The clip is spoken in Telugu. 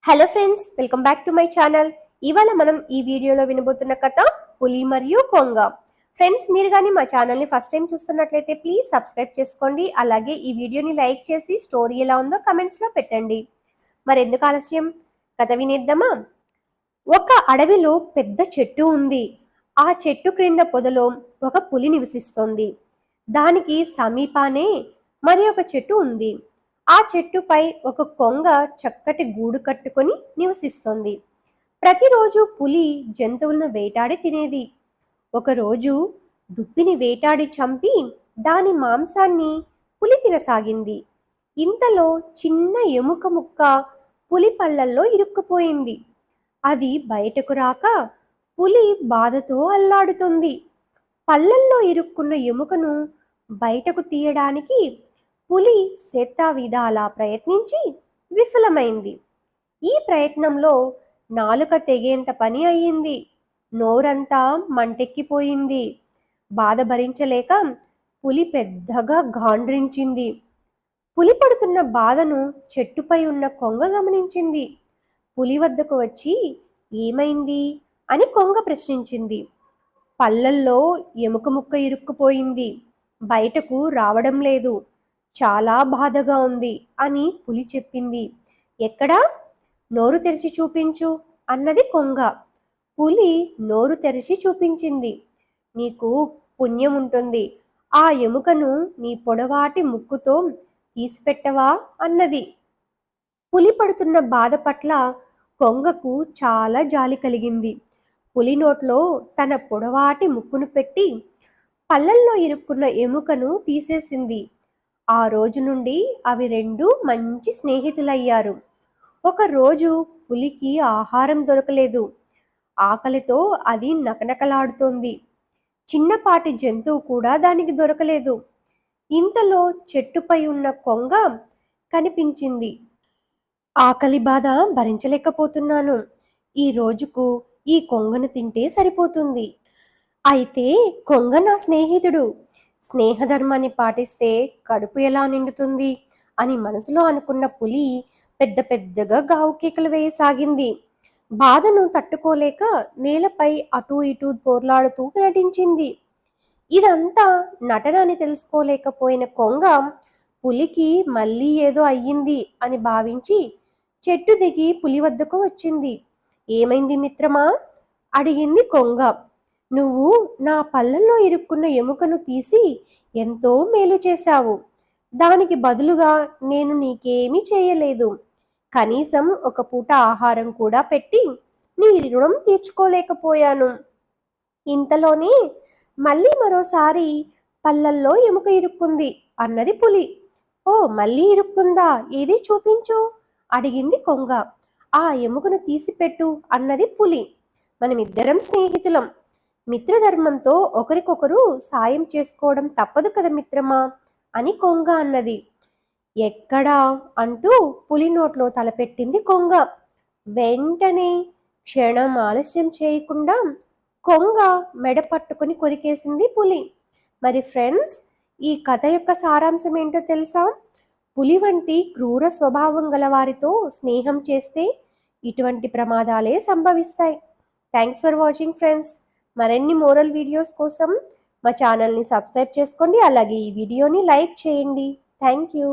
Hello friends, welcome back to my channel. ఇవాళ మనం ఈ వీడియోలో వినబోతున్న కథ పులి మరియు కొంగ. ఫ్రెండ్స్, మీరు కానీ మా ఛానల్ని ఫస్ట్ టైం చూస్తున్నట్లయితే ప్లీజ్ సబ్స్క్రైబ్ చేసుకోండి. అలాగే ఈ వీడియోని లైక్ చేసి స్టోరీ ఎలా ఉందో కమెంట్స్లో పెట్టండి. మరి ఎందుకు ఆలస్యం, కథ వినేద్దామా? ఒక అడవిలో పెద్ద చెట్టు ఉంది. ఆ చెట్టు క్రింద పొదలో ఒక పులి నివసిస్తోంది. దానికి సమీపానే మరి ఒక చెట్టు ఉంది. ఆ చెట్టుపై ఒక కొంగ చక్కటి గూడు కట్టుకొని నివసిస్తోంది. ప్రతిరోజు పులి జంతువులను వేటాడి తినేది. ఒకరోజు దుప్పిని వేటాడి చంపి దాని మాంసాన్ని పులి తినసాగింది. ఇంతలో చిన్న ఎముక ముక్క పులి పళ్ళల్లో ఇరుక్కుపోయింది. అది బయటకు రాక పులి బాధతో అల్లాడుతుంది. పళ్ళల్లో ఇరుక్కున్న ఎముకను బయటకు తీయడానికి పులి శతవిధాలా ప్రయత్నించి విఫలమైంది. ఈ ప్రయత్నంలో నాలుక తెగేంత పని అయ్యింది. నోరంతా మంటెక్కిపోయింది. బాధ భరించలేక పులి పెద్దగా గాండ్రించింది. పులి పడుతున్న బాధను చెట్టుపై ఉన్న కొంగ గమనించింది. పులి వద్దకు వచ్చి ఏమైంది అని కొంగ ప్రశ్నించింది. పళ్ళల్లో ఎముక ముక్క ఇరుక్కుపోయింది, బయటకు రావడం లేదు, చాలా బాధగా ఉంది అని పులి చెప్పింది. ఎక్కడా? నోరు తెరిచి చూపించు అన్నది కొంగ. పులి నోరు తెరిచి చూపించింది. నీకు పుణ్యం ఉంటుంది, ఆ ఎముకను నీ పొడవాటి ముక్కుతో తీసిపెట్టవా అన్నది. పులి పడుతున్న బాధ పట్ల కొంగకు చాలా జాలి కలిగింది. పులి నోట్లో తన పొడవాటి ముక్కును పెట్టి పళ్ళల్లో ఇరుక్కున్న ఎముకను తీసేసింది. ఆ రోజు నుండి అవి రెండు మంచి స్నేహితులయ్యారు. ఒకరోజు పులికి ఆహారం దొరకలేదు. ఆకలితో అది నకనకలాడుతోంది. చిన్నపాటి జంతువు కూడా దానికి దొరకలేదు. ఇంతలో చెట్టుపై ఉన్న కొంగ కనిపించింది. ఆకలి బాధ భరించలేకపోతున్నాను. ఈ రోజుకు ఈ కొంగను తింటే సరిపోతుంది. అయితే కొంగ నా స్నేహితుడు, స్నేహధర్మాన్ని పాటిస్తే కడుపు ఎలా నిండుతుంది అని మనసులో అనుకున్న పులి పెద్ద పెద్దగా గావు కేకలు వేయసాగింది. బాధను తట్టుకోలేక నేలపై అటూ ఇటూ పోర్లాడుతూ నటించింది. ఇదంతా నటన అని తెలుసుకోలేకపోయిన కొంగ పులికి మళ్ళీ ఏదో అయ్యింది అని భావించి చెట్టు దిగి పులి వద్దకు వచ్చింది. ఏమైంది మిత్రమా అడిగింది కొంగ. నువ్వు నా పళ్ళల్లో ఇరుక్కున్న ఎముకను తీసి ఎంతో మేలు చేశావు. దానికి బదులుగా నేను నీకేమీ చేయలేదు. కనీసం ఒక పూట ఆహారం కూడా పెట్టి నీ రుణం తీర్చుకోలేకపోయాను. ఇంతలోనే మళ్ళీ మరోసారి పళ్ళల్లో ఎముక ఇరుక్కుంది అన్నది పులి. ఓ, మళ్ళీ ఇరుక్కుందా? ఏది చూపించు అడిగింది కొంగ. ఆ ఎముకను తీసిపెట్టు అన్నది పులి. మనమిద్దరం స్నేహితులం. మిత్రధర్మంతో ఒకరికొకరు సాయం చేసుకోవడం తప్పదు కదా మిత్రమా అని కొంగ అన్నది. ఎక్కడా అంటూ పులి నోట్లో తలపెట్టింది కొంగ. వెంటనే క్షణం ఆలస్యం చేయకుండా కొంగ మెడ పట్టుకుని కొరికేసింది పులి. మరి ఫ్రెండ్స్, ఈ కథ యొక్క సారాంశం ఏంటో తెలుసా? పులి వంటి క్రూర స్వభావం గల వారితో స్నేహం చేస్తే ఇటువంటి ప్రమాదాలే సంభవిస్తాయి. Thanks for watching friends. మరిన్ని మోరల్ వీడియోస్ కోసం మా ఛానల్ని సబ్స్క్రైబ్ చేసుకోండి. అలాగే ఈ వీడియోని లైక్ చేయండి. Thank you.